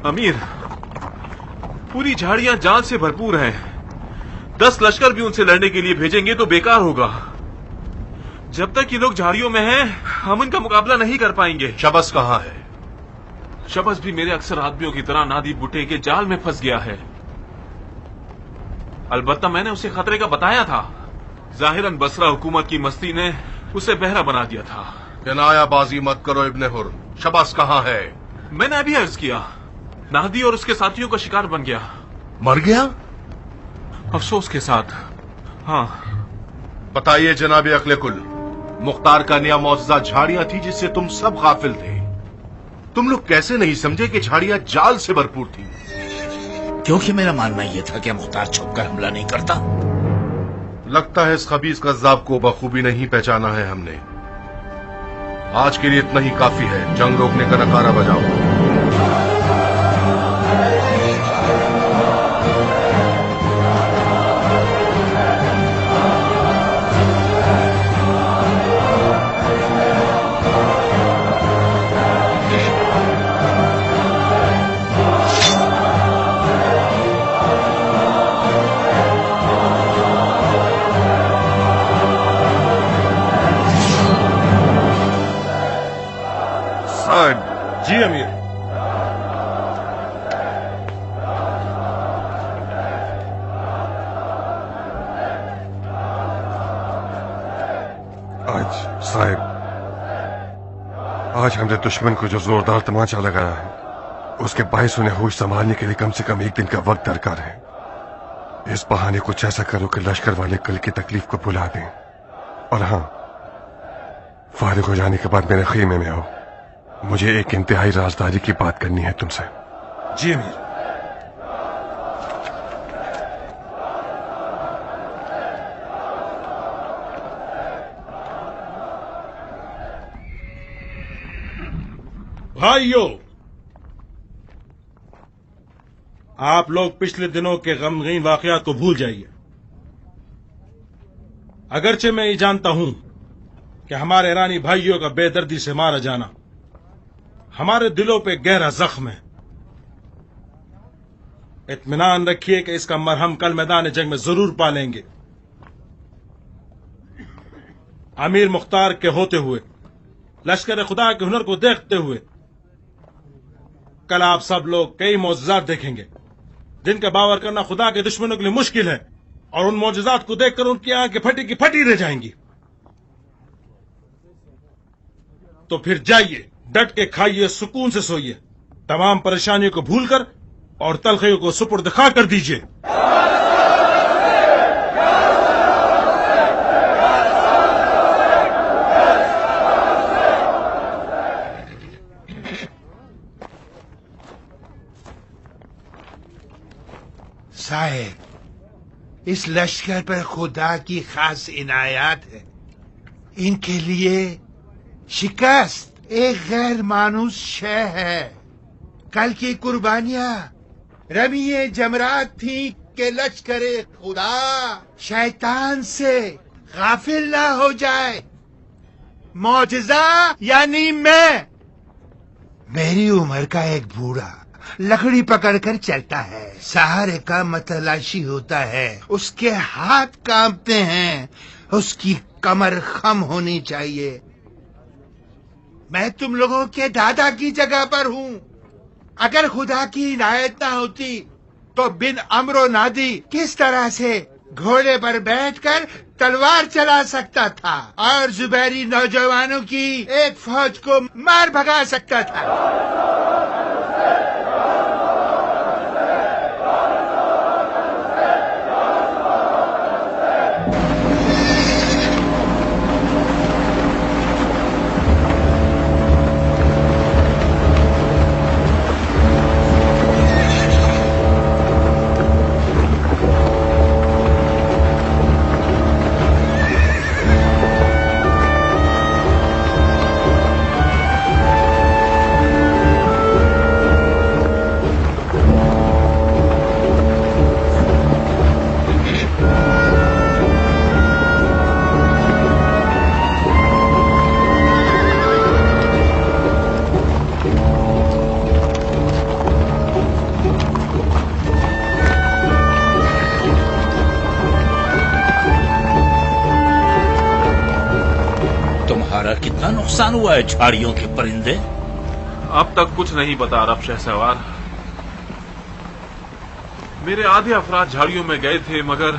अमीर, पूरी झाड़ियां जान से भरपूर हैं। 10 लश्कर भी उनसे लड़ने के लिए भेजेंगे तो बेकार होगा। जब तक ये लोग झाड़ियों में हैं, हम उनका मुकाबला नहीं कर पाएंगे। शबस कहाँ है? शबस भी मेरे अक्सर आदमियों की तरह नादी बुटे के जाल में फंस गया है। अलबत्ता मैंने उसे खतरे का बताया था। जाहिरन बसरा हुकूमत की मस्ती ने उसे बहरा बना दिया था। किनायाबाजी मत करो इब्ने हुर। शबस कहाँ है? मैंने अभी अर्ज किया, नादी और उसके साथियों का शिकार बन गया। मर गया? अफसोस के साथ, हाँ। बताइए जनाब अक्ले कुल, मुख्तार का नया मौजूदा झाड़ियां थी जिससे तुम सब गाफिल थे। तुम लोग कैसे नहीं समझे कि झाड़ियां जाल से भरपूर थी? क्योंकि मेरा मानना यह था कि मुख्तार छुपकर हमला नहीं करता। लगता है इस खबीस कज़्ज़ाब को बखूबी नहीं पहचाना है हमने। आज के लिए इतना ही काफी है। जंग रोकने का नकारा बजाओ। जी अमीर। आज हमने दुश्मन को जो जोरदार तमाचा लगाया है, उसके बायस उन्हें होश संभालने के लिए कम से कम 1 दिन का वक्त दरकार है। इस बहाने कुछ ऐसा करो कि लश्कर वाले कल की तकलीफ को भुला दें। और हाँ, फारिग हो जाने के बाद मेरे खीमे में आओ। मुझे एक इंतहाई राजदारी की बात करनी है तुमसे। जी अमीर। भाइयों, आप लोग पिछले दिनों के गमगीन वाकयात को भूल जाइए। अगरचे मैं ये जानता हूं कि हमारे ईरानी भाइयों का बेदर्दी से मारा जाना हमारे दिलों पे गहरा जख्म है। इत्मीनान रखिए कि इसका मरहम कल मैदान जंग में जरूर पालेंगे। अमीर मुख्तार के होते हुए, लश्कर खुदा के हुनर को देखते हुए, कल आप सब लोग कई मौजज़ात देखेंगे जिनका बावर करना खुदा के दुश्मनों के लिए मुश्किल है, और उन मौजज़ात को देखकर उनकी आंखें फटी की फटी रह जाएंगी। तो फिर जाइए, डट के खाइए, सुकून से सोइए, तमाम परेशानियों को भूलकर और तलखियों को सुपुर्द खा कर दीजिए। साहेब, इस लश्कर पर खुदा की खास इनायत है। इनके लिए शिकस्त एक गैर मानूस शय है। कल की कुर्बानियां रमीए जमरात थी कि लश्करे खुदा शैतान से गाफिल ना हो जाए। मौजज़ा यानी मैं, मेरी उम्र का एक बूढ़ा लकड़ी पकड़कर चलता है, सहारे का मतलाशी होता है, उसके हाथ कांपते हैं, उसकी कमर खम होनी चाहिए। मैं तुम लोगों के दादा की जगह पर हूँ। अगर खुदा की इनायत ना होती तो बिन अमरो नादी किस तरह से घोड़े पर बैठकर तलवार चला सकता था और जुबैरी नौजवानों की एक फौज को मार भगा सकता था। तुम्हारा कितना नुकसान हुआ है झाड़ियों के परिंदे? अब तक कुछ नहीं पता अरब शहसवार। मेरे आधे अफराद झाड़ियों में गए थे, मगर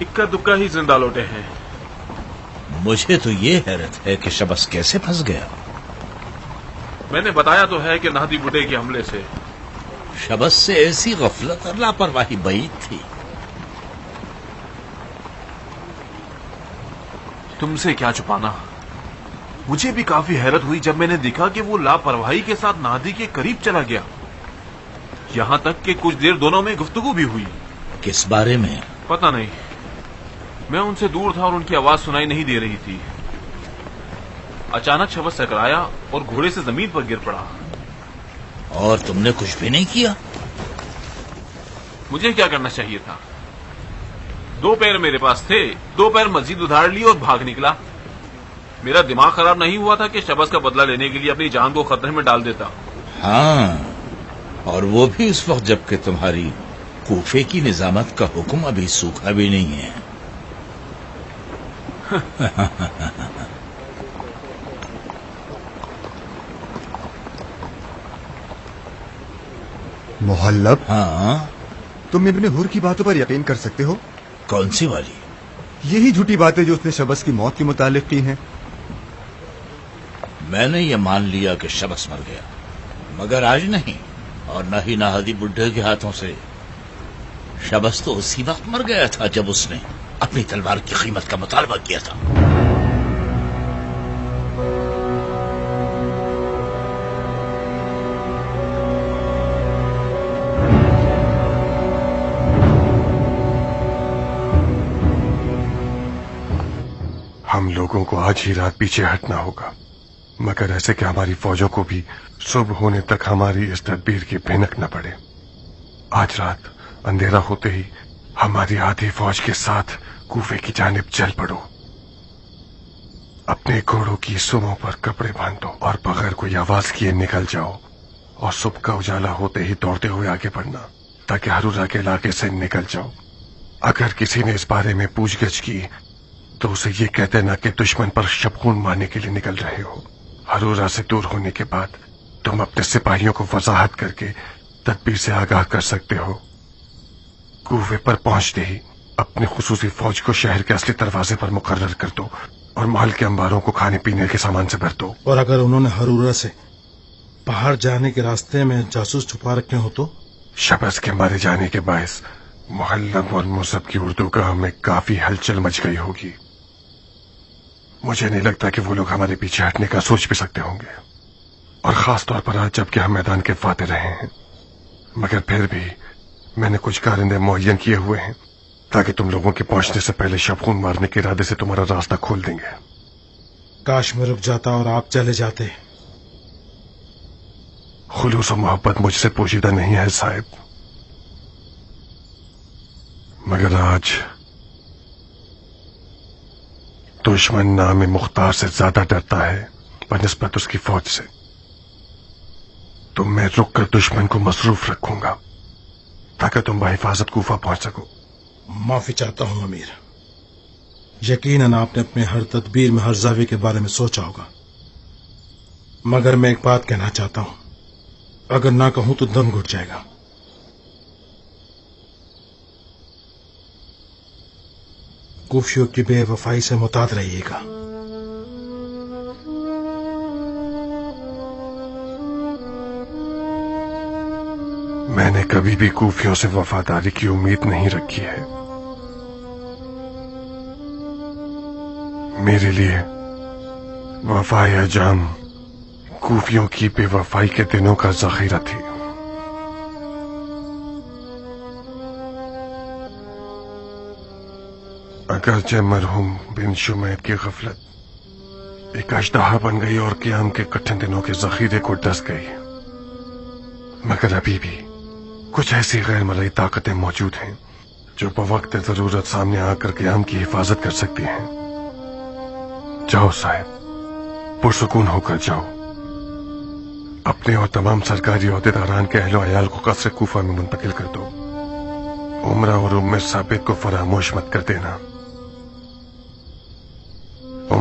इक्का दुक्का ही जिंदा लौटे हैं। मुझे तो ये हैरत है कि शबस कैसे फंस गया। मैंने बताया तो है कि नादी बुड्ढे के हमले से। शबस से ऐसी गफलत और लापरवाही बईद थी। तुमसे क्या छुपाना। मुझे भी काफी हैरत हुई जब मैंने देखा कि वो लापरवाही के साथ नादी के करीब चला गया। यहां तक कि कुछ देर दोनों में गुफ्तगू भी हुई। किस बारे में? पता नहीं, मैं उनसे दूर था और उनकी आवाज सुनाई नहीं दे रही थी। अचानक शबस टकराया और घोड़े से जमीन पर गिर पड़ा। और तुमने कुछ भी नहीं किया? मुझे क्या करना चाहिए था? 2 पैर मेरे पास थे, 2 पैर मस्जिद उधार ली और भाग निकला। मेरा दिमाग खराब नहीं हुआ था कि शबस का बदला लेने के लिए अपनी जान को खतरे में डाल देता। हाँ, और वो भी उस वक्त जबकि तुम्हारी कूफे की निजामत का हुक्म अभी सूखा भी नहीं है। मोहल्लब, हाँ, तुम इब्ने हुर की बातों पर यकीन कर सकते हो? कौन सी वाली? यही झूठी बातें जो उसने शबस की मौत के मुतालिक की हैं। मैंने ये मान लिया कि शबस मर गया, मगर आज नहीं, और न ही नाहदी बुड्ढे के हाथों से। शबस तो उसी वक्त मर गया था जब उसने अपनी तलवार की कीमत का मुतालबा किया था। हम लोगों को आज ही रात पीछे हटना होगा, मगर ऐसे कि हमारी फौजों को भी सुबह होने तक हमारी इस तदबीर की भनक न पड़े। आज रात अंधेरा होते ही हमारी आधी फौज के साथ कूफे की जानिब चल पड़ो। अपने घोड़ों की सुमों पर कपड़े बांधो और बगैर कोई आवाज किए निकल जाओ, और सुबह का उजाला होते ही दौड़ते हुए आगे बढ़ना, ताकि हरूरा के इलाके से निकल जाओ। अगर किसी ने इस बारे में पूछगछ की तो उसे ये कहते ना कि दुश्मन पर शबखून मारने के लिए निकल रहे हो। हरूरा से दूर होने के बाद तुम अपने सिपाहियों को वजाहत करके तदबीर से आगाह कर सकते हो। कूफे पर पहुंचते ही अपनी खुसूसी फौज को शहर के असली दरवाजे पर मुकर्रर कर दो और महल के अंबारों को खाने पीने के सामान से भर दो। और अगर उन्होंने हरूरा से बाहर जाने के रास्ते में जासूस छुपा रखे हो तो? शबस के मारे जाने के बायस मुहल्लब और मुसब की उर्दू का हमें काफी हलचल मच गई होगी। मुझे नहीं लगता कि वो लोग हमारे पीछे हटने का सोच भी सकते होंगे, और खास तौर पर आज जबकि हम मैदान के फाते रहे हैं। मगर फिर भी मैंने कुछ कारिंदे मुहैया किए हुए हैं ताकि तुम लोगों के पहुंचने से पहले शबखून मारने के इरादे से तुम्हारा रास्ता खोल देंगे। काश मैं रुक जाता और आप चले जाते। खुलूस और मोहब्बत मुझसे पोशीदा नहीं है साहिब, मगर आज दुश्मन नाम मुख्तार से ज्यादा डरता है बनिस्बत उसकी फौज से। तो मैं रुक कर दुश्मन को मसरूफ रखूंगा ताकि तुम बहिफाजत कूफा पहुंच सको। माफी चाहता हूं अमीर। यकीनन आपने अपने हर तदबीर में हर जावे के बारे में सोचा होगा, मगर मैं एक बात कहना चाहता हूं, अगर ना कहूं तो दम घुट जाएगा। कूफियों की बेवफाई से मुताद रहिएगा। मैंने कभी भी कूफियों से वफादारी की उम्मीद नहीं रखी है। मेरे लिए वफाए अजाम कूफियों की बेवफाई के दिनों का जखीरा थी। अगरचे मरहूम बिन शुमैद की गफलत एक अजदहा बन गई और क़याम के कठिन दिनों के जखीरे को डस गई, मगर अभी भी कुछ ऐसी गैर मरई ताकतें मौजूद हैं जो बवक्त जरूरत सामने आकर क़याम की हिफाजत कर सकती हैं। जाओ साहिब, पुरसुकून होकर जाओ। अपने और तमाम सरकारी ओहदेदारान के अहलो अयाल को कसर कूफा में मुंतकिल कर दो। उमरा और उम्मे साबित को फरामोश मत कर देना।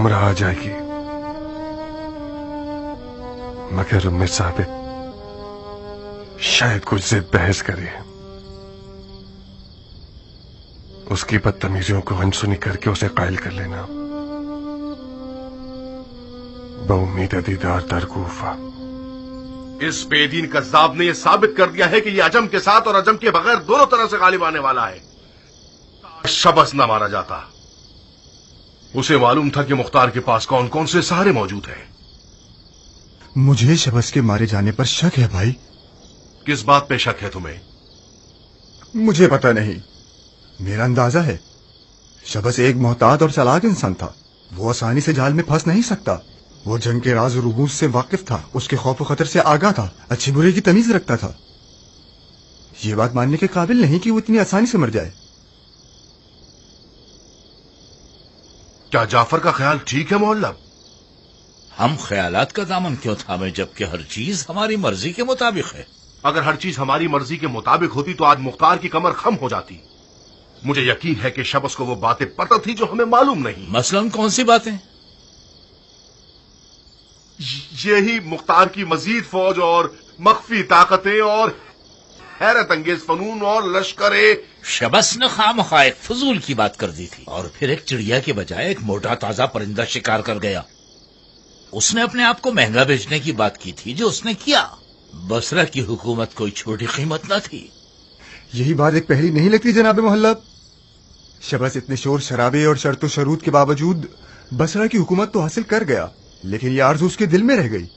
हमरा आ जाएगी, मगर उम्मे साबित शायद कुछ जिद बहस करे, उसकी बदतमीजियों को अनसुनी करके उसे कायल कर लेना। बउम्मीद दीदार दर कूफा। इस बेदीन कज़्ज़ाब ने यह साबित कर दिया है कि यह अजम के साथ और अजम के बगैर दोनों तरह से गालिब आने वाला है। शबस न मारा जाता, उसे मालूम था कि मुख्तार के पास कौन कौन से सहारे मौजूद हैं। मुझे शबस के मारे जाने पर शक है भाई। किस बात पे शक है तुम्हें? मुझे पता नहीं, मेरा अंदाजा है शबस एक मोहतात और चालाक इंसान था। वो आसानी से जाल में फंस नहीं सकता। वो जंग के राज और रूबूस से वाकिफ था, उसके खौफ और खतर से आगाह था, अच्छी बुरे की तमीज रखता था। ये बात मानने के काबिल नहीं कि वो इतनी आसानी से मर जाए। क्या जाफर का ख्याल ठीक है मोहल्लब? हम ख्यालात का दामन क्यों थामे जबकि हर चीज हमारी मर्जी के मुताबिक है। अगर हर चीज हमारी मर्जी के मुताबिक होती तो आज मुख्तार की कमर खम हो जाती। मुझे यकीन है कि शबस को वो बातें पता थी जो हमें मालूम नहीं। मसलन कौन सी बातें? यही मुख्तार की मजीद फौज और मख्फी ताकतें और हैरत अंगेज फनून और लश्करे। शबस ने खामखा एक फजूल की बात कर दी थी और फिर एक चिड़िया के बजाय एक मोटा ताजा परिंदा शिकार कर गया। उसने अपने आप को महंगा बेचने की बात की थी जो उसने किया। बसरा की हुकूमत कोई छोटी कीमत न थी। यही बात एक पहली नहीं लगती जनाब मोहल्लब। शबस इतने शोर शराबे और शर्त शरूत के बावजूद बसरा की हुकूमत तो हासिल कर गया, लेकिन ये आरज़ू उसके दिल में रह गई।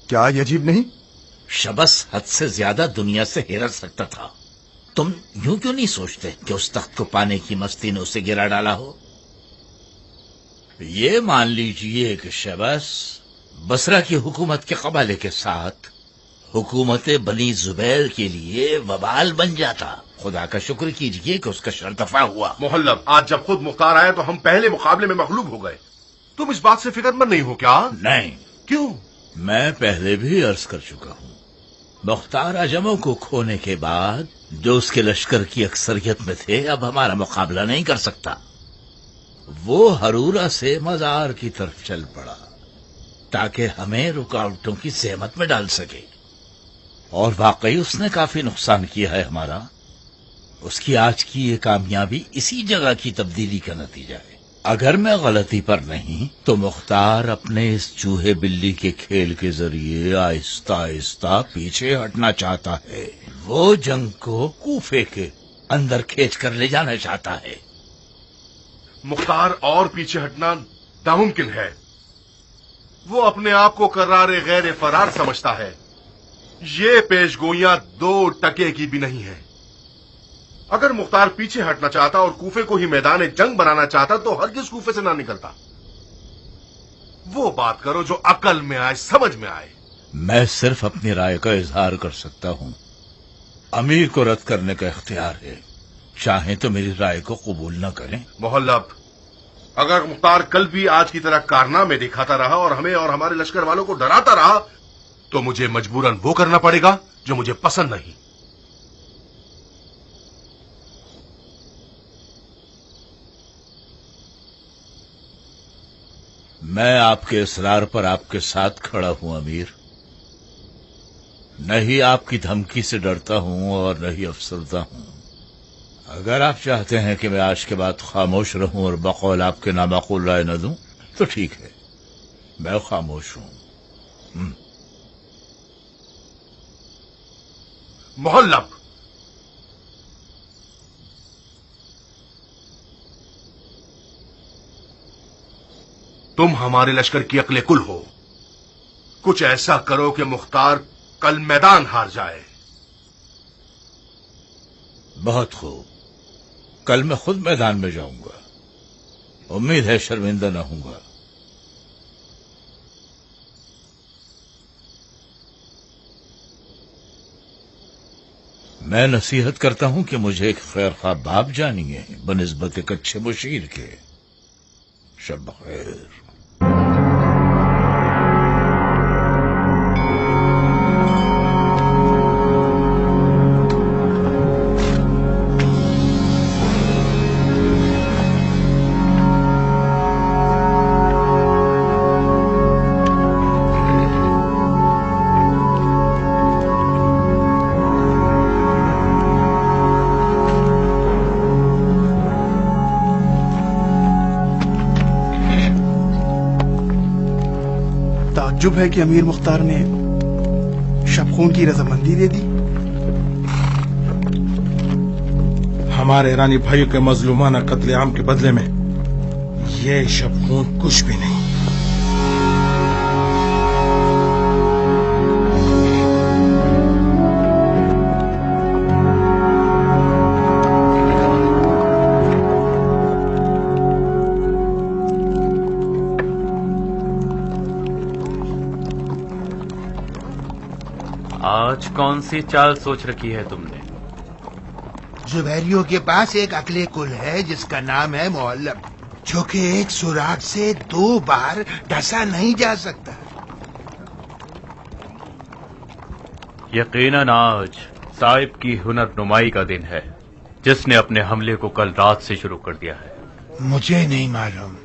क्या ये अजीब नहीं? शबस हद से ज्यादा दुनिया से हिरस सकता था। तुम यूं क्यों नहीं सोचते कि उस तख्त को पाने की मस्ती ने उसे गिरा डाला हो? ये मान लीजिए कि शबस बसरा की हुकूमत के कबाले के साथ हुकूमत बनी जुबैर के लिए वबाल बन जाता। खुदा का शुक्र कीजिए कि उसका शर्तफा हुआ। मोहल्लब, आज जब खुद मुख्तार आए तो हम पहले मुकाबले में मगलूब हो गए। तुम इस बात से फिक्रमंद नहीं हो क्या? नहीं। क्यों? मैं पहले भी अर्ज कर चुका हूं, मुख्तार अजमों को खोने के बाद जो उसके लश्कर की अक्सरियत में थे अब हमारा मुकाबला नहीं कर सकता। वो हरूरा से मजार की तरफ चल पड़ा ताकि हमें रुकावटों की सहमत में डाल सके, और वाकई उसने काफी नुकसान किया है हमारा। उसकी आज की ये कामयाबी इसी जगह की तब्दीली का नतीजा है। अगर मैं गलती पर नहीं तो मुख्तार अपने इस चूहे बिल्ली के खेल के जरिए आहिस्ता आहिस्ता पीछे हटना चाहता है। वो जंग को कूफे के अंदर खींच कर ले जाना चाहता है। मुख्तार और पीछे हटना नामुमकिन है। वो अपने आप को करारे गैर फरार समझता है। ये पेशगोइयां 2 टके की भी नहीं है। अगर मुख्तार पीछे हटना चाहता और कूफे को ही मैदान जंग बनाना चाहता तो हरगिज कूफे से ना निकलता। वो बात करो जो अकल में आए, समझ में आए। मैं सिर्फ अपनी राय का इजहार कर सकता हूं। अमीर को रद्द करने का इख्तियार है, चाहे तो मेरी राय को कबूल न करें। मोहल्लब, अगर मुख्तार कल भी आज की तरह कारनामे दिखाता रहा और हमें और हमारे लश्कर वालों को डराता रहा तो मुझे मजबूरन वो करना पड़ेगा जो मुझे पसंद नहीं। मैं आपके इसरार पर आपके साथ खड़ा हूं अमीर। नहीं आपकी धमकी से डरता हूं और नहीं अफसरदा हूं। अगर आप चाहते हैं कि मैं आज के बाद खामोश रहूं और बकौल आपके नामाकुल राय न दूं तो ठीक है, मैं खामोश हूं। मोहल्लब, तुम हमारे लश्कर की अक्ले कुल हो। कुछ ऐसा करो कि मुख्तार कल मैदान हार जाए। बहुत खूब, कल मैं खुद मैदान में जाऊंगा। उम्मीद है शर्मिंदा न होऊंगा। मैं नसीहत करता हूं कि मुझे एक खैर खा बाप जानिए बनिस्बत एक अच्छे मुशीर के। शब बखैर। ताज्जुब है कि अमीर मुख्तार ने शबखून की रजामंदी दे दी। हमारे ईरानी भाइयों के मजलूमाना कत्लेआम के बदले में ये शबखून कुछ भी नहीं। आज कौन सी चाल सोच रखी है तुमने? जुबैरियों के पास एक अकले कुल है जिसका नाम है मुअल्लब, जो कि एक सुराग से 2 बार ढसा नहीं जा सकता। यकीनन आज साहिब की हुनर नुमाई का दिन है, जिसने अपने हमले को कल रात से शुरू कर दिया है। मुझे नहीं मालूम।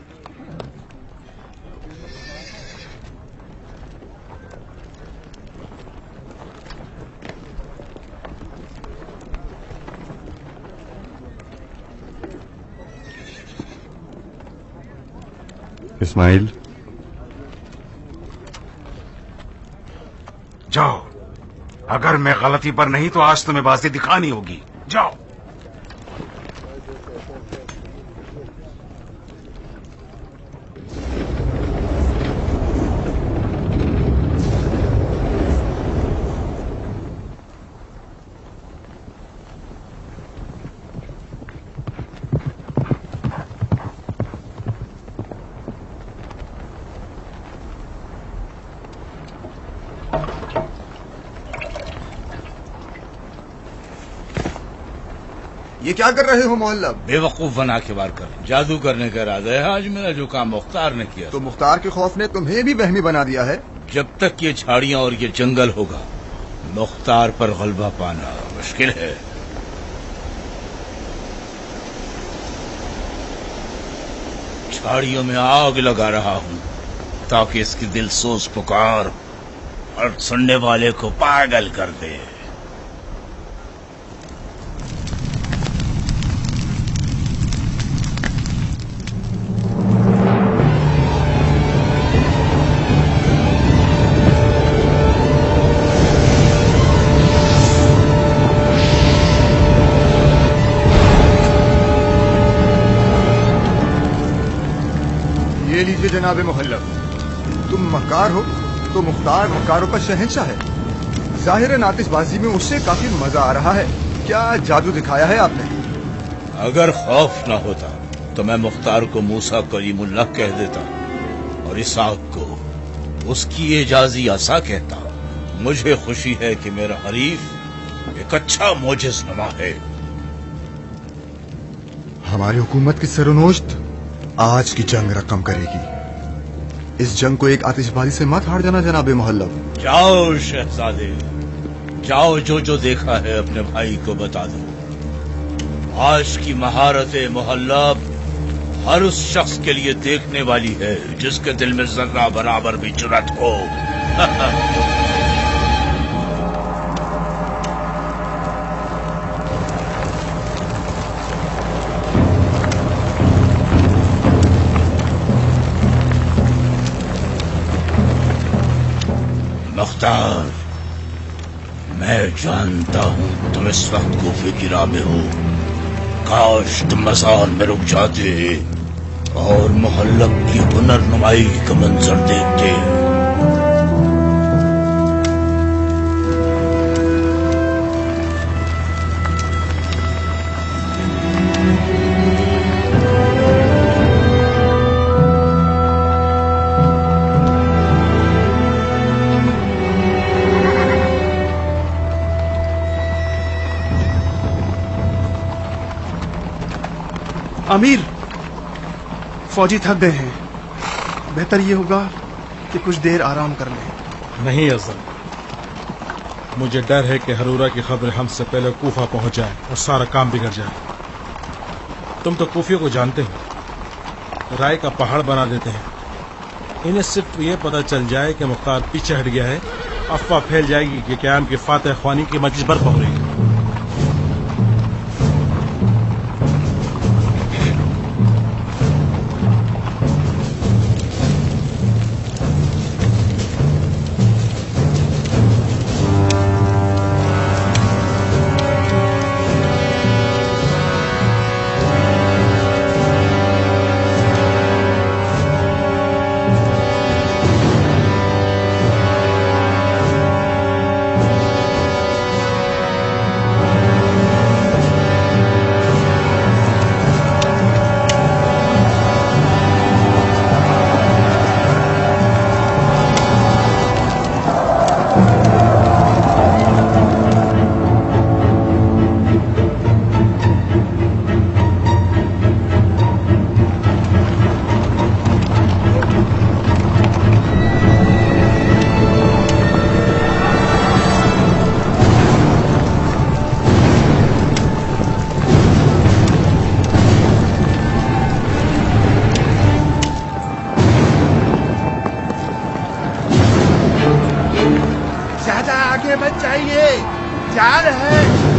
इस्माइल, जाओ। अगर मैं गलती पर नहीं तो आज तुम्हें बाजी दिखानी होगी। जाओ। ये क्या कर रहे हो मुअल्लब? बेवकूफ बना के वार कर। जादू करने का इरादा है आज मेरा, जो काम मुख्तार ने किया। तो मुख्तार के खौफ ने तुम्हें भी वहमी बना दिया है। जब तक ये झाड़ियां और ये जंगल होगा, मुख्तार पर गलबा पाना मुश्किल है। झाड़ियों में आग लगा रहा हूं ताकि इसकी दिलसोज पुकार हर सुनने वाले को पागल कर दे। ये लीजिए जनाबे मुहल्लब, तुम मक्कार हो तो मुख्तार मक्कारों का शहंशाह है। जाहिर है नातिशबाजी में उससे काफी मजा आ रहा है। क्या जादू दिखाया है आपने? अगर खौफ न होता तो मैं मुख्तार को मूसा कलीमुल्लाह कह देता और इस आग को उसकी एजाजी असा कहता। मुझे खुशी है कि मेरा हरीफ एक अच्छा मोजिज़नुमा है। हमारी हुकूमत की सरोनोश्त आज की जंग रकम करेगी। इस जंग को एक आतिशबाजी से मत हार जाना जनाबे मुहल्लब। जाओ शहजादे, जाओ, जो जो देखा है अपने भाई को बता दो। आज की महारत मुहल्लब हर उस शख्स के लिए देखने वाली है जिसके दिल में जर्रा बराबर भी जुर्रत हो। मुख्तार, मैं जानता हूं तुम इस वक्त कूफे की राह में हो। काश तुम मज़ार में रुक जाते और मुहल्लब की हुनर नुमाई का मंजर देखते। अमीर, फौजी थक गए हैं। बेहतर ये होगा कि कुछ देर आराम कर लें। नहीं अज़ल, मुझे डर है कि हरूरा की खबर हमसे पहले कूफा पहुंच जाए और सारा काम बिगड़ जाए। तुम तो कूफियों को जानते हो, राय का पहाड़ बना देते हैं। इन्हें सिर्फ ये पता चल जाए कि मुख्तार पीछे हट गया है, अफवाह फैल जाएगी कि क़याम की फातह ख्वानी की मजलिस बर्पा हो रही है। بچائیے، جا رہے ہیں۔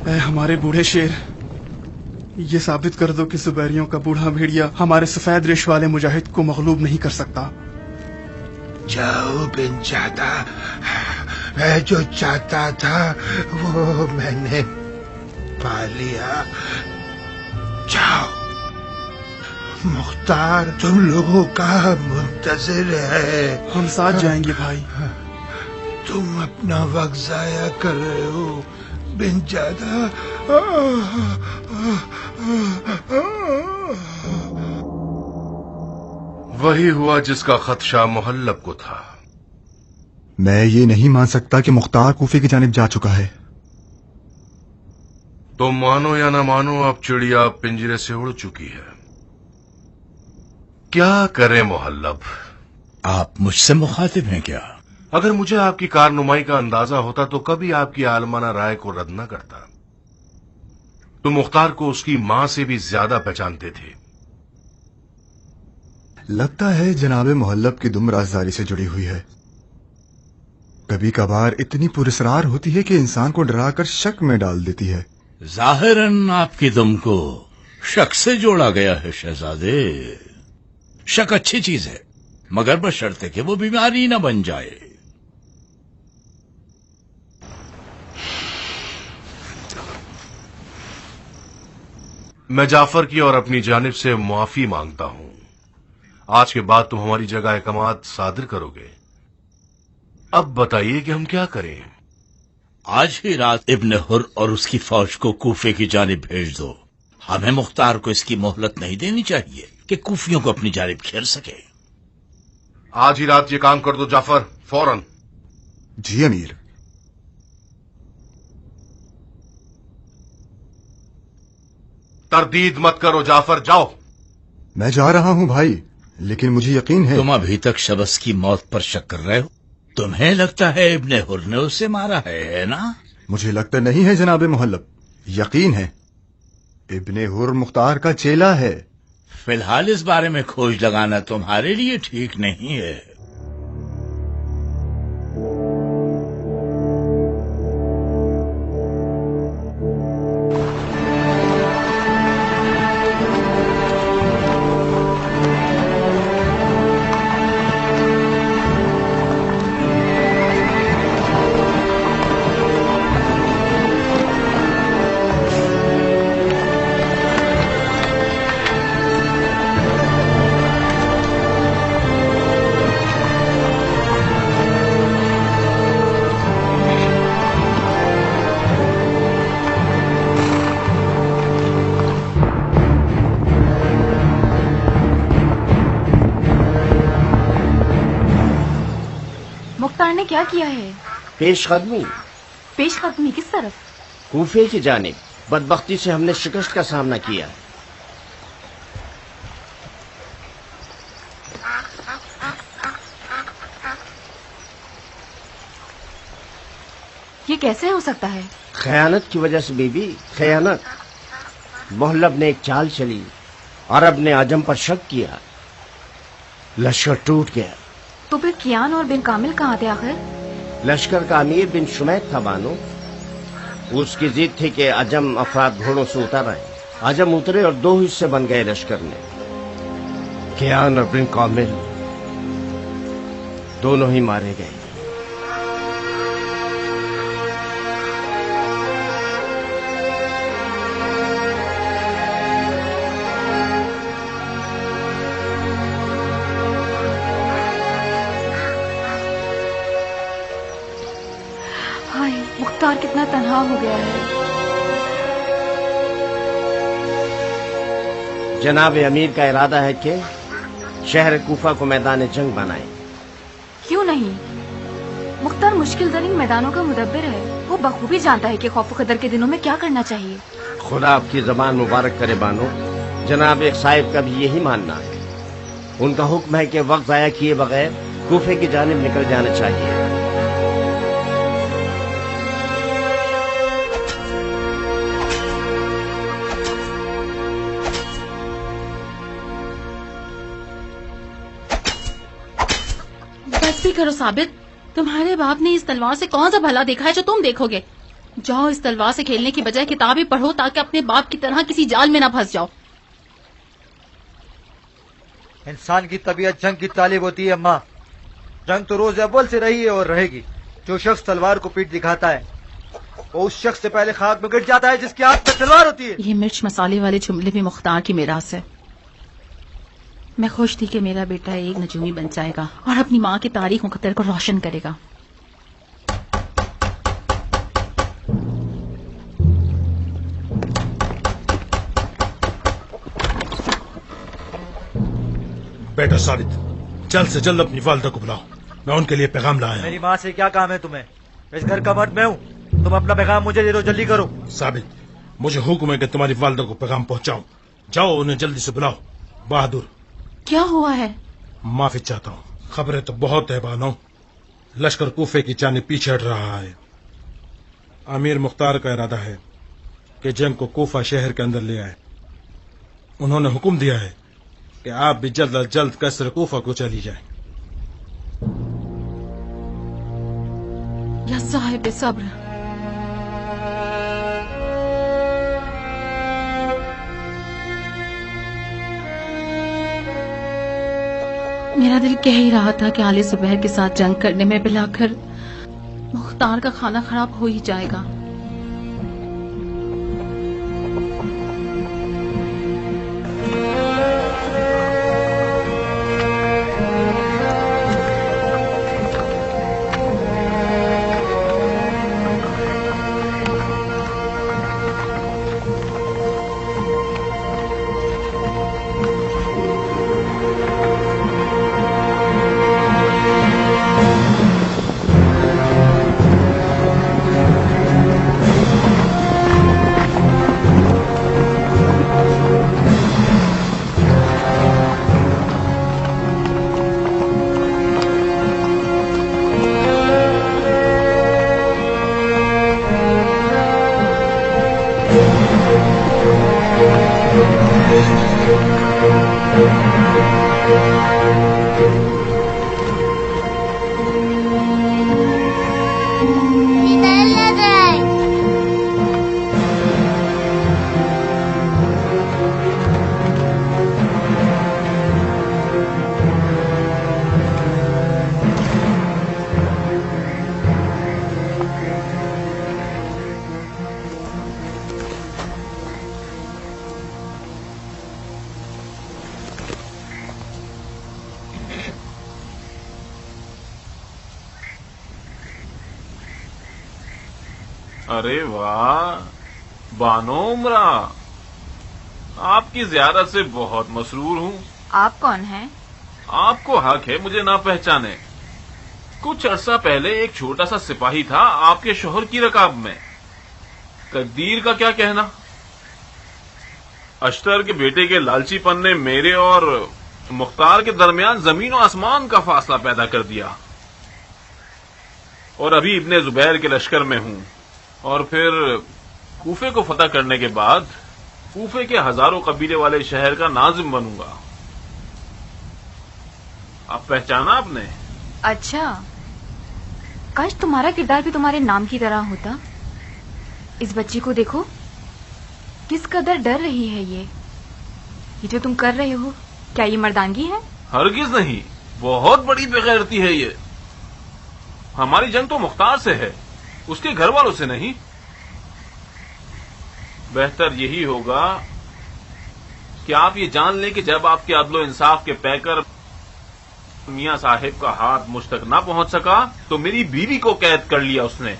اے ہمارے بوڑھے شیر، یہ ثابت کر دو کہ زبیریوں کا بوڑھا بھیڑیا ہمارے سفید ریش والے مجاہد کو مغلوب نہیں کر سکتا۔ جاؤ بن جاتا، میں جو چاہتا تھا وہ میں نے پا لیا۔ جاؤ، مختار تم لوگوں کا منتظر ہے۔ ہم ساتھ جائیں گے بھائی۔ تم اپنا وقت ضائع کر رہے ہو بن جاتا۔ وہی ہوا جس کا خدشہ محلب کو تھا۔ میں یہ نہیں مان سکتا کہ مختار کوفے کی جانب جا چکا ہے۔ تم مانو یا نہ مانو، اب چڑیا پنجرے سے اڑ چکی ہے۔ کیا کریں محلب؟ آپ مجھ سے مخاطب ہیں کیا؟ اگر مجھے آپ کی کارنمائی کا اندازہ ہوتا تو کبھی آپ کی عالمانہ رائے کو رد نہ کرتا۔ تم مختار کو اس کی ماں سے بھی زیادہ پہچانتے تھے۔ لگتا ہے جناب محلب کی دم رازداری سے جڑی ہوئی ہے۔ کبھی کبھار اتنی پراسرار ہوتی ہے کہ انسان کو ڈرا کر شک میں ڈال دیتی ہے۔ ظاہراً آپ کی دم کو شک سے جوڑا گیا ہے شہزادے۔ شک اچھی چیز ہے، مگر بشرطے کہ وہ بیماری نہ بن جائے۔ میں جعفر کی اور اپنی جانب سے معافی مانگتا ہوں۔ آج کے بعد تم ہماری جگہ احکامات صادر کرو گے۔ اب بتائیے کہ ہم کیا کریں؟ آج ہی رات ابن حر اور اس کی فوج کو کوفے کی جانب بھیج دو۔ ہمیں مختار کو اس کی مہلت نہیں دینی چاہیے کہ کوفیوں کو اپنی جانب کھیر سکے۔ آج ہی رات یہ کام کر دو جعفر، فوراً۔ جی امیر۔ تردید مت کرو جعفر، جاؤ۔ میں جا رہا ہوں بھائی، لیکن مجھے یقین ہے۔ تم ابھی تک شبس کی موت پر شک کر رہے ہو؟ تمہیں لگتا ہے ابن حر نے اسے مارا ہے نا؟ مجھے لگتا نہیں ہے جناب محلب، یقین ہے ابن حر مختار کا چیلا ہے۔ فی الحال اس بارے میں کھوج لگانا تمہارے لیے ٹھیک نہیں ہے۔ مختار نے کیا کیا ہے؟ پیش قدمی. پیش قدمی کس طرف؟ کوفے کی جانب. بدبختی سے ہم نے شکست کا سامنا کیا. یہ کیسے ہو سکتا ہے؟ خیانت کی وجہ سے بیوی، خیانت. محلب نے ایک چال چلی. عرب نے عجم پر شک کیا. لشکر ٹوٹ گیا. تو پھر کیان اور بن کامل کہاں تھے آخر؟ لشکر کا امیر بن شمیت تھا بانو. اس کی ضد تھی کہ عجم افراد گھوڑوں سے اتر آئے. عجم اترے اور دو حصے بن گئے لشکر میں. کیان اور بن کامل دونوں ہی مارے گئے. مختار کتنا تنہا ہو گیا ہے. جناب امیر کا ارادہ ہے کہ شہر کوفہ کو میدان جنگ بنائے. کیوں نہیں؟ مختار مشکل ترین میدانوں کا مدبر ہے. وہ بخوبی جانتا ہے کہ خوف و خطر کے دنوں میں کیا کرنا چاہیے. خدا آپ کی زبان مبارک کرے بانو. جناب ایک صاحب کا بھی یہی ماننا ہے. ان کا حکم ہے کہ وقت ضائع کیے بغیر کوفے کی جانب نکل جانا چاہیے. کرو ثابت، تمہارے باپ نے اس تلوار سے کون سا بھلا دیکھا ہے جو تم دیکھو گے؟ جاؤ اس تلوار سے کھیلنے کی بجائے کتابیں پڑھو تاکہ اپنے باپ کی طرح کسی جال میں نہ پھنس جاؤ. انسان کی طبیعت جنگ کی طالب ہوتی ہے اماں. جنگ تو روز اول سے رہی ہے اور رہے گی. جو شخص تلوار کو پیٹ دکھاتا ہے وہ اس شخص سے پہلے خاک میں گر جاتا ہے جس کے ہاتھ میں تلوار ہوتی ہے. یہ مرچ مسالے والے جملے بھی مختار کی میراث ہے. میں خوش تھی کہ میرا بیٹا ایک نجومی بن جائے گا اور اپنی ماں کی تاریخ مقدر کو روشن کرے گا. بیٹا ثابت، جلد سے جلد اپنی والدہ کو بلاؤ. میں ان کے لیے پیغام لایا ہوں. میری ماں سے کیا کام ہے تمہیں؟ اس گھر کا مرد میں ہوں. تم اپنا پیغام مجھے دے دو، جلدی کرو. ثابت، مجھے حکم ہے کہ تمہاری والدہ کو پیغام پہنچاؤں. جاؤ انہیں جلدی سے بلاؤ. بہادر، کیا ہوا ہے؟ معافی چاہتا ہوں. خبریں تو بہت ہے بانو. لشکر کوفے کی جانب پیچھے ہٹ رہا ہے. امیر مختار کا ارادہ ہے کہ جنگ کو کوفہ شہر کے اندر لے آئے. انہوں نے حکم دیا ہے کہ آپ بھی جلد از جلد کسر کوفہ کو چلی جائیں. یا صاحب صبر. میرا دل کہہ ہی رہا تھا کہ آل زبیر کے ساتھ جنگ کرنے میں بلا کر مختار کا کھانا خراب ہو ہی جائے گا. ارے واہ بانو عمرہ، آپ کی زیارت سے بہت مسرور ہوں. آپ کون ہیں؟ آپ کو حق ہے مجھے نہ پہچانے. कुछ अरसा पहले एक छोटा सा सिपाही था आपके शोहर की रकाब में। तकदीर का क्या कहना, अश्तर के बेटे के लालचीपन ने मेरे और मुख्तार के दरमियान जमीन और आसमान का फासला पैदा कर दिया। और अभी इब्ने जुबैर के लश्कर में हूं, और फिर कूफे को फतह करने के बाद कूफे के हजारों कबीले वाले शहर का नाजिम बनूंगा। आप पहचाना आपने? अच्छा, काश तुम्हारा किरदार भी तुम्हारे नाम की तरह होता। इस बच्ची को देखो, किस कदर डर रही है। ये जो तुम कर रहे हो, क्या ये मर्दानगी है? हरगिज नहीं, बहुत बड़ी बेगैरती है ये। हमारी जंग तो मुख्तार से है, उसके घर वालों से नहीं। बेहतर यही होगा कि आप ये जान लें कि जब आपके अदलो इंसाफ के पैकर मियां साहिब का हाथ मुझ तक ना पहुंच सका तो मेरी बीवी को कैद कर लिया उसने।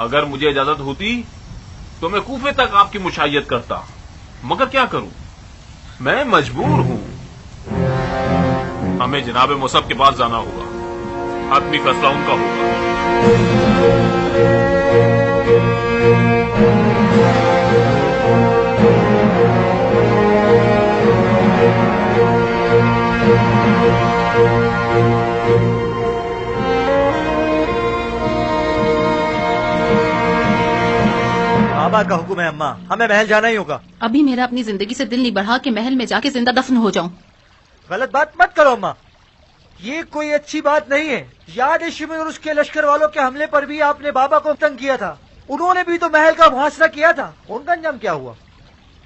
अगर मुझे इजाजत होती तो मैं कूफे तक आपकी मुशायत करता, मगर क्या करूं, मैं मजबूर हूं। हमें जनाब मुसब के पास जाना होगा, आदमी फैसला उनका होगा। बाबा का हुक्म है अम्मा, हमें महल जाना ही होगा। अभी मेरा अपनी जिंदगी से दिल नहीं बढ़ा कि महल में जाके जिंदा दफन हो जाऊं। गलत बात मत करो अम्मा, ये कोई अच्छी बात नहीं है। याद है शिमिर और उसके लश्कर वालों के हमले पर भी आपने बाबा को तंग किया था। उन्होंने भी तो महल का मुहासरा किया था, उनका अंजाम क्या हुआ?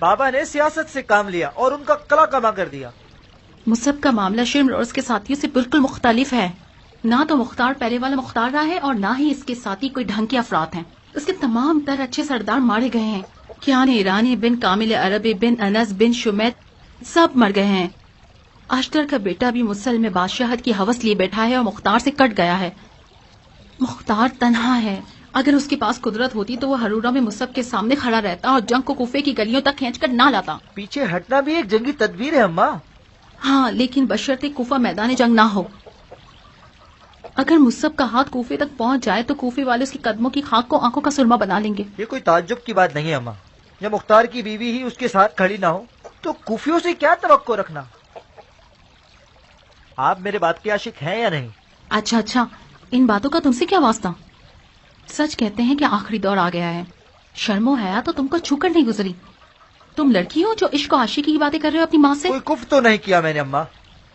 बाबा ने सियासत से काम लिया और उनका कला कमा कर दिया। मुसब का मामला शिमिर और उसके साथियों से बिल्कुल मुख्तलिफ है। ना तो मुख्तार पहले वाला मुख्तार रहा है और ना ही इसके साथी कोई ढंग के अफराद हैं। उसके तमाम तर अच्छे सरदार मारे गए हैं। कियान ईरानी बिन कामिल अरबी बिन अनस बिन शुमैत सब मर गए हैं। अश्तर का बेटा भी मुसल में बादशाहत की हवस लिए बैठा है और मुख्तार से कट गया है। मुख्तार तन्हा है। अगर उसके पास कुदरत होती तो वो हरूरा में मुसब के सामने खड़ा रहता और जंग को कूफे की गलियों तक खींच कर ना लाता। पीछे हटना भी एक जंगी तदबीर है अम्मा। हाँ, लेकिन बशर्ते कूफा मैदान जंग ना हो। अगर मुसब का हाथ कूफे तक पहुंच जाए तो कूफे वाले उसकी कदमों की खाक को आंखों का सुरमा बना लेंगे। ये कोई ताज्जुब की बात नहीं है अम्मा। जब मुख्तार की बीवी ही उसके साथ खड़ी ना हो तो कूफियों से क्या तवक्को रखना। आप मेरे बात के आशिक हैं या नहीं? अच्छा, इन बातों का तुमसे क्या वास्ता? सच कहते हैं कि आखिरी दौर आ गया है। शर्मो हया तो तुमको छूकर नहीं गुजरी। तुम लड़की हो जो इश्क और आशिकी की बातें कर रहे हो अपनी माँ से। कोई कुफ्र तो नहीं किया मैंने अम्मा।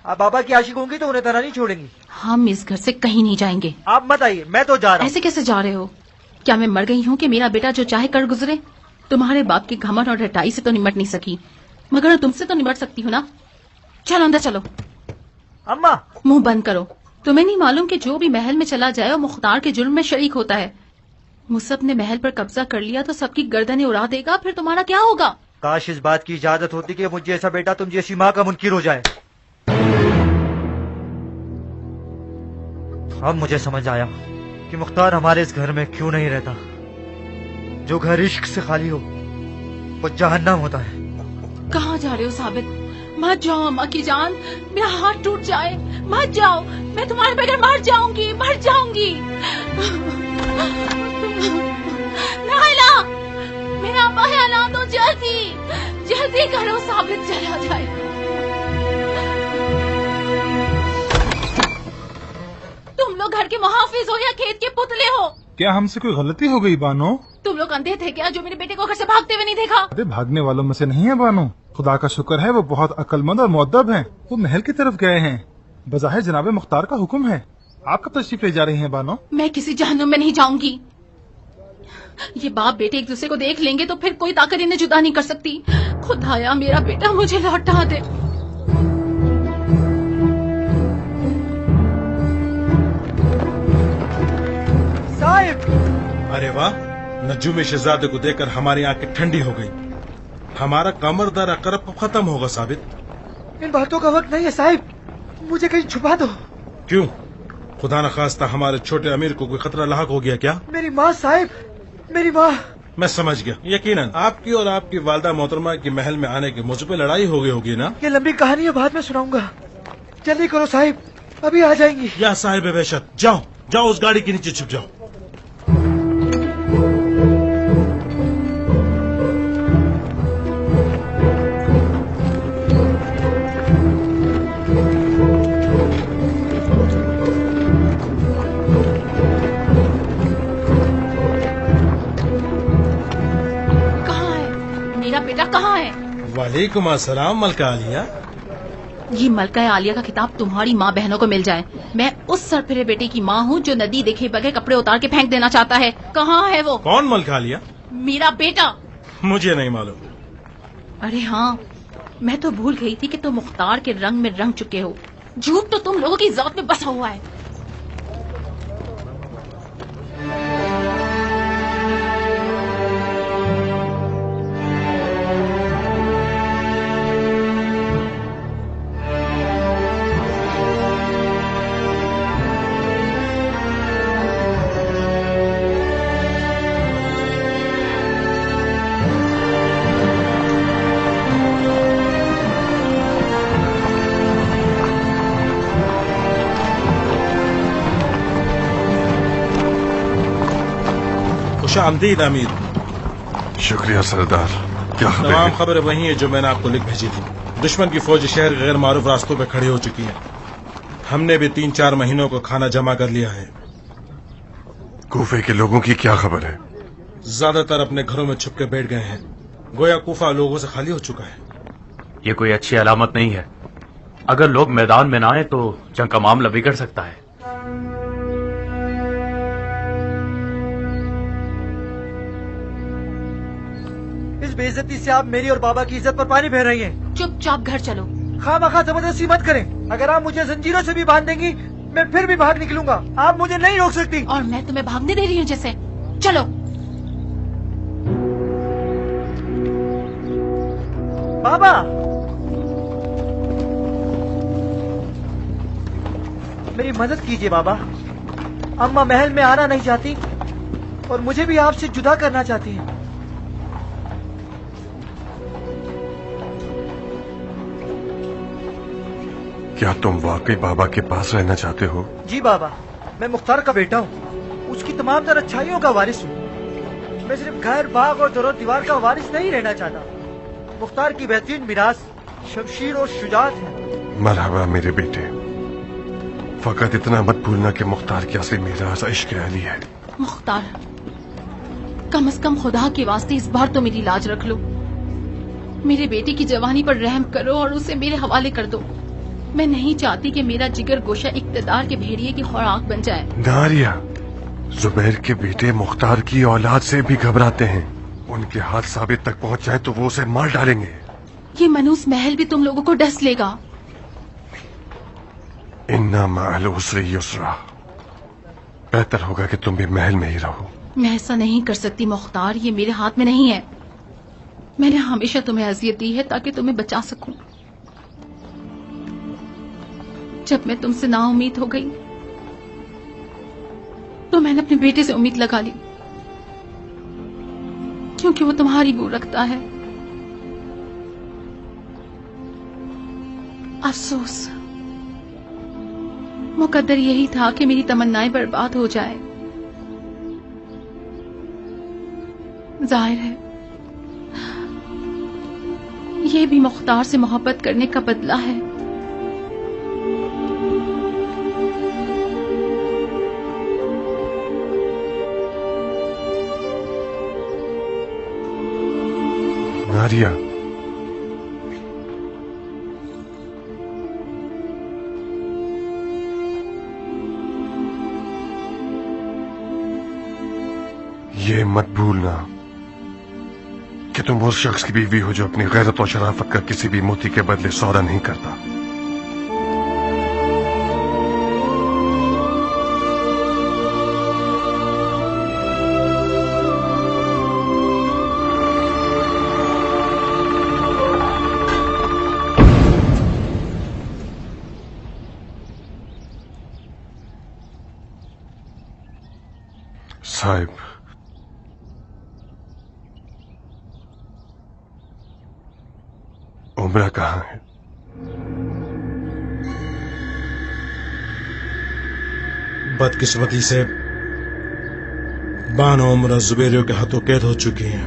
आप बाबा की आशिक होंगी तो उन्हें तरह नहीं छोड़ेंगी। हम इस घर से कहीं नहीं जाएंगे। आप मत आइए, मैं तो जा रहा हूँ। ऐसे कैसे जा रहे हो? क्या मैं मर गई हूँ कि मेरा बेटा जो चाहे कर गुजरे? तुम्हारे बाप की घमंड और रटाई से तो निमट नहीं सकी, मगर तुमसे तो निमट सकती हूँ ना। चलो अंदर चलो। अम्मा मुंह बंद करो। तुम्हें नहीं मालूम कि जो भी महल में चला जाए वो मुख्तार के जुर्म में शरीक होता है। मुसब ने महल पर कब्जा कर लिया तो सबकी गर्दनें उड़ा देगा, फिर तुम्हारा क्या होगा? काश इस बात की इजाजत होती कि मुझे ऐसा बेटा तुम जैसी माँ का मुनकिर हो जाए। अब मुझे समझ आया कि मुख्तार हमारे इस घर में क्यों नहीं रहता। जो घर इश्क से खाली हो वो जहन्नम होता है। कहाँ जा रहे हो साबित? मत जाओ अम्मा की जान, मेरा हाथ टूट जाए। मत जाओ, मैं तुम्हारे बगैर मर जाऊंगी, मर जाऊंगी। नाइला, मेरा अब्बा है, अला दो जल्दी करो, साबित चला जाए। तुम लोग घर के मुहाफिज हो या खेत के पुतले हो? क्या हमसे कोई गलती हो गई बानो? तुम लोग अंधे थे क्या जो मेरे बेटे को घर से भागते हुए नहीं देखा? अरे भागने वालों में से नहीं है बानो। खुदा का शुक्र है वो बहुत अक्लमंद और मुअद्दब हैं। वो महल की तरफ गए हैं। बज़ाहिर जनाब मुख्तार का हुक्म है। आप कब तशरीफ ले जा रही हैं बानो? मैं किसी जहन्नुम में नहीं जाऊंगी। ये बाप बेटे एक दूसरे को देख लेंगे तो फिर कोई ताकत इन्हें जुदा नहीं कर सकती। खुदाया मेरा बेटा मुझे लौटा दे। साहिब! अरे वाह, नजूम शहजादे को देखकर हमारी आंखें ठंडी हो गई। हमारा कमर दर अकरब खत्म होगा साबित। इन बातों का वक्त नहीं है साहिब, मुझे कहीं छुपा दो। क्यों? खुदा न खास्ता हमारे छोटे अमीर को कोई खतरा लाहक हो गया क्या? मेरी माँ साहिब, मेरी माँ। मैं समझ गया। यकीनन आपकी और आपकी वालदा मोहतरमा की महल में आने के मौजू पे लड़ाई हो गई होगी ना? ये लंबी कहानी है, बाद में सुनाऊंगा। जल्दी करो साहिब, अभी आ जाएंगी। या साहिब वहशत, जाओ जाओ उस गाड़ी के नीचे छुप जाओ। कहाँ है? वालेकुम अस्सलाम मलका आलिया। ये मलका आलिया का किताब तुम्हारी माँ बहनों को मिल जाए। मैं उस सरफिरे बेटे की माँ हूँ जो नदी देखे बगैर कपड़े उतार के फेंक देना चाहता है। कहाँ है वो? कौन मलका आलिया? मेरा बेटा। मुझे नहीं मालूम। अरे हाँ, मैं तो भूल गई थी कि तुम मुख्तार के रंग में रंग चुके हो। झूठ तो तुम लोगों की ज़ात में बसा हुआ है। खुशामदीद अमीर। शुक्रिया सरदार। क्या खबर तमाम है? खबरें वही है जो मैंने आपको लिख भेजी थी। दुश्मन की फौज शहर के गैर मारूफ रास्तों पे खड़ी हो चुकी है। हमने भी 3-4 महीनों को खाना जमा कर लिया है। कूफे के लोगों की क्या खबर है? ज्यादातर अपने घरों में छुप के बैठ गए हैं। गोया कूफा लोगों से खाली हो चुका है। ये कोई अच्छी अलामत नहीं है। अगर लोग मैदान में ना आए तो जंग का मामला बिगड़ सकता है। इस बेइज्जती से आप मेरी और बाबा की इज्जत पर पानी फेर रही हैं। चुपचाप घर चलो। खामखा जबरदस्ती मत करें। अगर आप मुझे जंजीरों से भी बांध देंगी, मैं फिर भी भाग निकलूंगा। आप मुझे नहीं रोक सकती। और मैं तुम्हें भागने दे रही हूँ जैसे। चलो। बाबा, मेरी मदद कीजिए बाबा। अम्मा महल में आना नहीं चाहती और मुझे भी आपसे जुदा करना चाहती हैं। क्या तुम वाकई बाबा के पास रहना चाहते हो? जी बाबा, मैं मुख्तार का बेटा हूँ। उसकी तमाम तर अच्छाइयों का वारिस हूँ। मैं सिर्फ घर, बाग और दरों दीवार का वारिस नहीं रहना चाहता। मुख्तार की बेहतरीन मिरास शमशीर और शुजात है। मरहबा मेरे बेटे। फकत इतना मत भूलना कि मुख्तार की असली मिरास इश्क अली है। मुख्तार, कम से कम खुदा के वास्ते इस बार तो मेरी लाज रख लो। मेरे बेटे की जवानी पर रहम करो और उसे मेरे हवाले कर दो। मैं नहीं चाहती कि मेरा जिगर गोशा इक्तदार के भेड़िए की खुराक बन जाए। नारिया, जुबैर के बेटे मुख्तार की औलाद से भी घबराते हैं। उनके हाथ साबित तक पहुंच जाए तो वो उसे मार डालेंगे। ये मनूस महल भी तुम लोगों को डस लेगा। इन्ना मअल उसरी युसरा। बेहतर होगा कि तुम भी महल में ही रहो। मैं ऐसा नहीं कर सकती मुख्तार, ये मेरे हाथ में नहीं है। मैंने हमेशा तुम्हें अजियत दी है ताकि तुम्हें बचा सकूं। जब मैं तुमसे नाउम्मीद हो गई तो मैंने अपने बेटे से उम्मीद लगा ली, क्योंकि वो तुम्हारी बू रखता है। अफसोस, मुकद्दर यही था कि मेरी तमन्नाएं बर्बाद हो जाए। जाहिर है ये भी मुख्तार से मोहब्बत करने का बदला है। नारिया, ये मत भूलना कि तुम उस शख्स की बीवी हो जो अपनी गैरत और शराफत का किसी भी मोती के बदले सौदा नहीं करता। साहिब, उम्र कहाँ है? बदकिस्मती से बानो उम्र जुबैरियों के हाथों कैद हो चुकी हैं।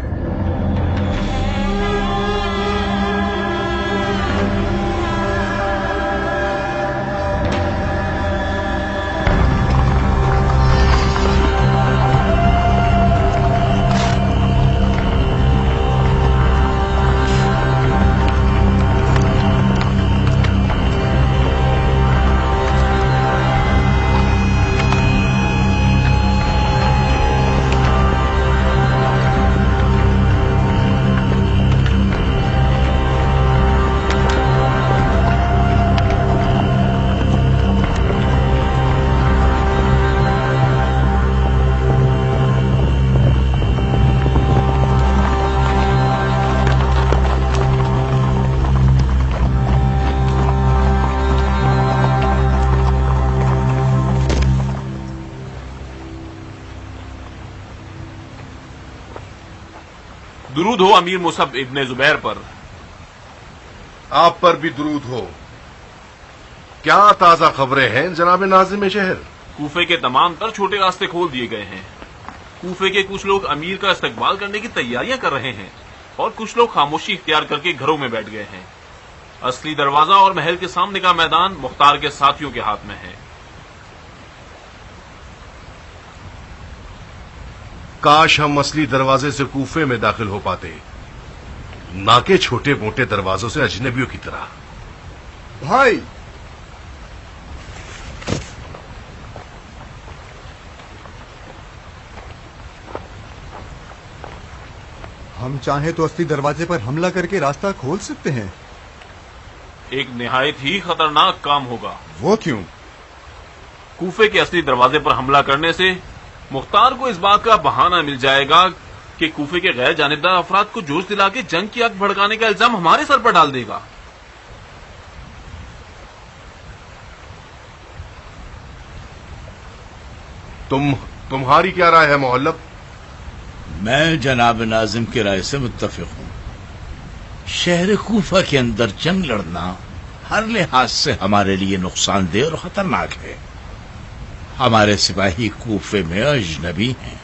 दुरूद हो अमीर मुसब इब्ने जुबैर पर। आप पर भी दुरूद हो। क्या ताजा खबरें हैं जनाब नाज़िम शहर? कूफे के तमाम तर छोटे रास्ते खोल दिए गए हैं। कूफे के कुछ लोग अमीर का इस्तकबाल करने की तैयारियां कर रहे हैं और कुछ लोग खामोशी इख्तियार करके घरों में बैठ गए हैं। असली दरवाजा और महल के सामने का मैदान मुख्तार के साथियों के हाथ में है। काश हम असली दरवाजे से कूफे में दाखिल हो पाते, ना के छोटे मोटे दरवाजों से अजनबियों की तरह। भाई, हम चाहें तो असली दरवाजे पर हमला करके रास्ता खोल सकते हैं। एक निहायत ही खतरनाक काम होगा। वो क्यों? कूफे के असली दरवाजे पर हमला करने से मुख्तार को इस बात का बहाना मिल जाएगा कि कूफे के गैर जानिबदार अफराद को जोश दिला के जंग की आग भड़काने का इल्जाम हमारे सर पर डाल देगा। तुम्हारी क्या राय है मोहल्लब? मैं जनाब नाजिम की राय से मुत्तफिक हूं। शहर कूफा के अंदर जंग लड़ना हर लिहाज से हमारे लिए नुकसानदेह और खतरनाक है। हमारे सिपाही कूफे में अजनबी हैं,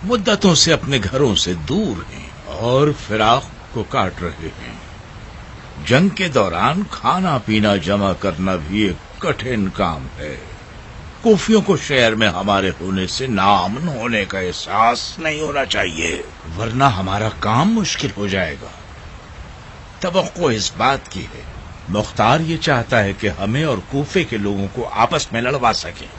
मुद्दतों से अपने घरों से दूर हैं और फिराक को काट रहे हैं। जंग के दौरान खाना पीना जमा करना भी एक कठिन काम है। कूफियों को शहर में हमारे होने से नाअमन होने का एहसास नहीं होना चाहिए, वरना हमारा काम मुश्किल हो जाएगा। तवक्को इस बात की है, मुख्तार ये चाहता है कि हमें और कूफे के लोगों को आपस में लड़वा सके।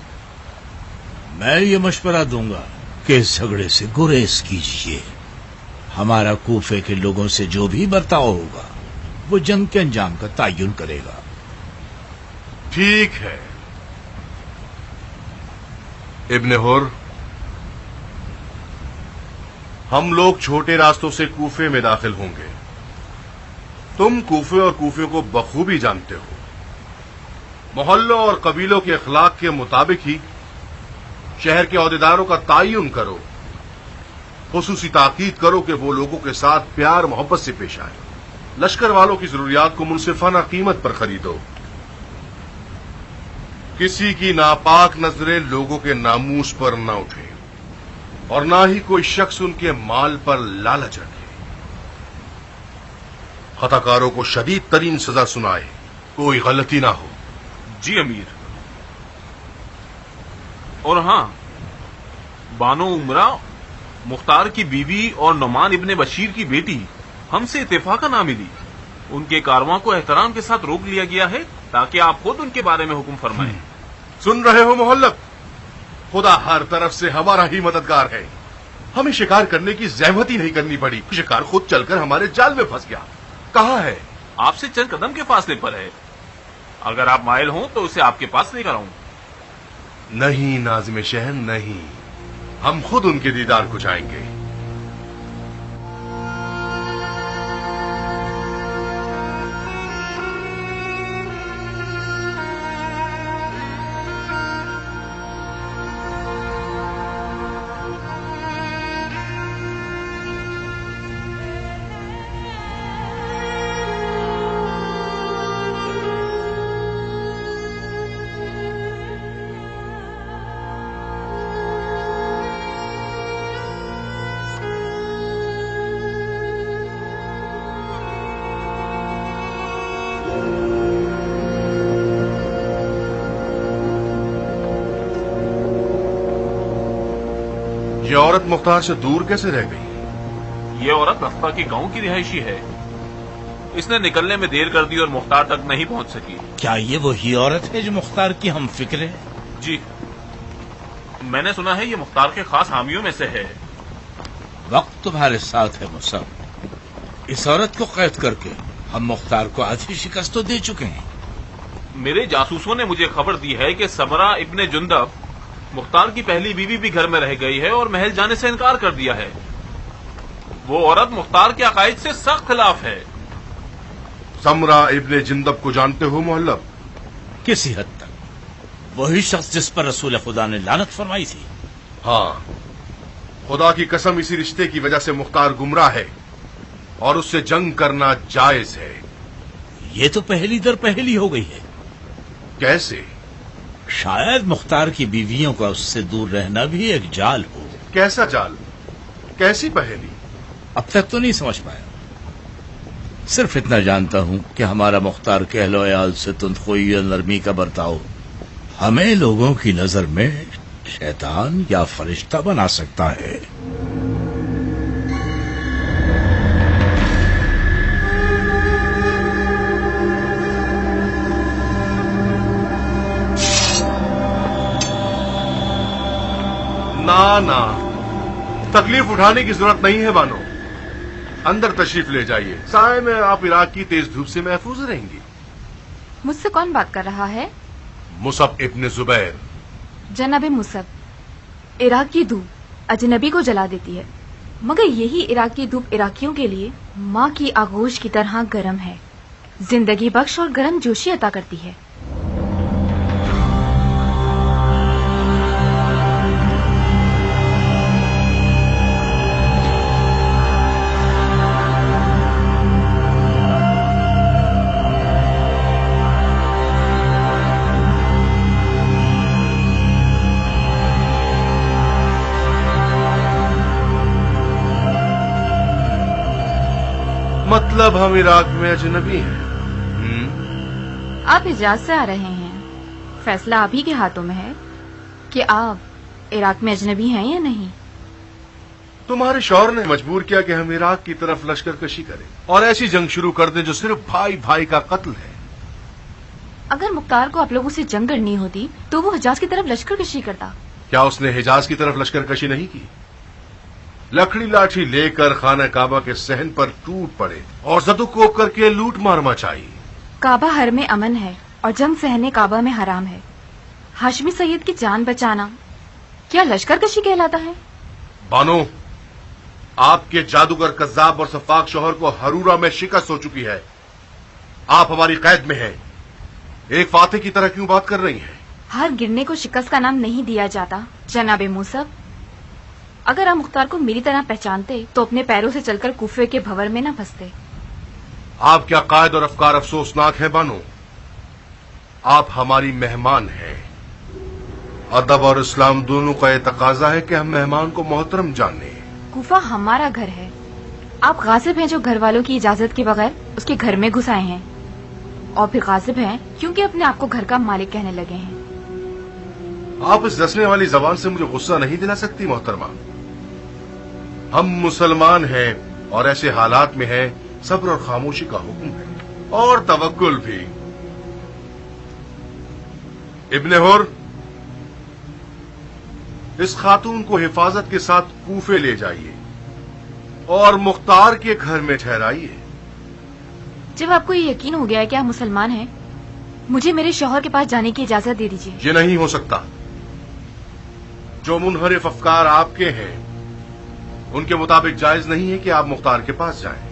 मैं ये मशवरा दूंगा कि इस झगड़े से गुरेज कीजिए। हमारा कूफे के लोगों से जो भी बर्ताव होगा वो जंग के अंजाम का तयन करेगा। ठीक है इब्ने हुर, हम लोग छोटे रास्तों से कूफे में दाखिल होंगे। तुम कूफे और कूफियों को बखूबी जानते हो। मोहल्लों और कबीलों के अखलाक के मुताबिक ही शहर के अहदेदारों का तयन करो। खुसूसी ताकीद करो कि वो लोगों के साथ प्यार मोहब्बत से पेश आए। लश्कर वालों की जरूरियात को मुनसिफाना कीमत पर खरीदो। किसी की नापाक नजरें लोगों के नामूस पर न उठे और ना ही कोई शख्स उनके माल पर लालच रखे। खताकारों को शदीद तरीन सजा सुनाए, कोई गलती ना हो। जी अमीर। और हां, बानो उमरा मुख्तार की बीवी और नुमान इब्ने बशीर की बेटी हमसे इत्तेफाका ना मिली। उनके कारवां को एहतराम के साथ रोक लिया गया है ताकि आप खुद उनके बारे में हुक्म फरमाएं। सुन रहे हो मोहल्लब? खुदा हर तरफ से हमारा ही मददगार है। हमें शिकार करने की जहमत ही नहीं करनी पड़ी। शिकार खुद चलकर हमारे जाल में फंस गया। कहाँ है? आपसे चंद कदम के फासले पर है। अगर आप माइल हों तो उसे आपके पास लेकर आऊं। नहीं नाज़िम शहर, नहीं। हम खुद उनके दीदार को जाएंगे। ये औरत मुख्तार से दूर कैसे रह गई? ये औरत रफ्ता के गांव की रिहायशी है। इसने निकलने में देर कर दी और मुख्तार तक नहीं पहुंच सकी। क्या ये वही औरत है जो मुख्तार की हम फिक्र है? जी, मैंने सुना है ये मुख्तार के खास हामियों में से है। वक्त तुम्हारे साथ है मुसब। इस औरत को कैद करके हम मुख्तार को आधी शिकस्त तो दे चुके हैं। मेरे जासूसों ने मुझे खबर दी है कि समरा इब्ने जुंदब, मुख्तार की पहली बीवी, भी घर में रह गई है और महल जाने से इनकार कर दिया है। वो औरत मुख्तार के अकायद से सख्त खिलाफ है। समरा इब्ने जिंदब को जानते हो मोहल्लब? किसी हद तक। वही शख्स जिस पर रसूल खुदा ने लानत फरमाई थी। हाँ, खुदा की कसम इसी रिश्ते की वजह से मुख्तार गुमराह है और उससे जंग करना जायज है। ये तो पहली दर पहली हो गई है। कैसे? शायद मुख्तार की बीवियों का उससे दूर रहना भी एक जाल हो। कैसा जाल? कैसी पहेली? अब तक तो नहीं समझ पाया। सिर्फ इतना जानता हूं कि हमारा मुख्तार के अहलो अयाल से तुंदखोई और नरमी का बर्ताव हमें लोगों की नजर में शैतान या फरिश्ता बना सकता है। ना ना, तकलीफ उठाने की जरूरत नहीं है बानो। अंदर तशरीफ ले जाइए। साए में आप इराक की तेज धूप से महफूज रहेंगी। मुझसे कौन बात कर रहा है? मुसब इब्ने जुबैर। जनाबे मुसब, इराक की धूप अजनबी को जला देती है, मगर यही इराक की धूप इराकियों के लिए माँ की आगोश की तरह गर्म है, जिंदगी बख्श और गर्म जोशी अता करती है। मतलब हम इराक में अजनबी हैं? आप हिजाज से आ रहे हैं। फैसला आप ही के हाथों में है कि आप इराक में अजनबी हैं या नहीं। तुम्हारे शौहर ने मजबूर किया कि हम इराक की तरफ लश्कर कशी करें और ऐसी जंग शुरू कर दें जो सिर्फ भाई भाई का कत्ल है। अगर मुख्तार को आप लोगों से जंग करनी होती तो वो हिजाज की तरफ लश्कर कशी करता। क्या उसने हिजाज की तरफ लश्कर कशी नहीं की? लकड़ी लाठी लेकर खाना काबा के सहन पर टूट पड़े और जदुकोप करके लूट मार मचाई। काबा हर में अमन है और जंग सहने काबा में हराम है। हाशमी सैयद की जान बचाना क्या लश्कर कशी कहलाता है? बानो, आपके जादूगर कज्जाब और सफाक शौहर को हरूरा में शिकस्त हो चुकी है। आप हमारी कैद में हैं। एक फाते की तरह क्यों बात कर रही हैं? हर गिरने को शिकस्त का नाम नहीं दिया जाता जनाबे मुसब। अगर आप मुख्तार को मेरी तरह पहचानते तो अपने पैरों से चलकर कूफे के भंवर में न फंसते। आप क्या कायद और अफकार अफसोसनाक है बानो? आप हमारी मेहमान हैं। अदब और इस्लाम दोनों का यह तकाजा है कि हम मेहमान को मोहतरम जाने। कूफा हमारा घर है। आप गासिब हैं जो घर वालों की इजाजत के बगैर उसके घर में घुस आए हैं, और फिर गासिब हैं क्योंकि अपने आप को घर का मालिक कहने लगे हैं। आप इस दसने वाली जबान से मुझे गुस्सा नहीं दिला सकती मोहतरमा। हम मुसलमान हैं और ऐसे हालात में हैं सब्र और खामोशी का हुक्म है और तवक्कुल भी। इब्ने हुर, इस खातून को हिफाजत के साथ कूफे ले जाइए और मुख्तार के घर में ठहराइए। जब आपको ये यकीन हो गया है कि आप मुसलमान हैं, मुझे मेरे शौहर के पास जाने की इजाजत दे दीजिए। ये नहीं हो सकता। जो मुनहरिफ अफकार आपके हैं उनके मुताबिक जायज नहीं है कि आप मुख्तार के पास जाएं।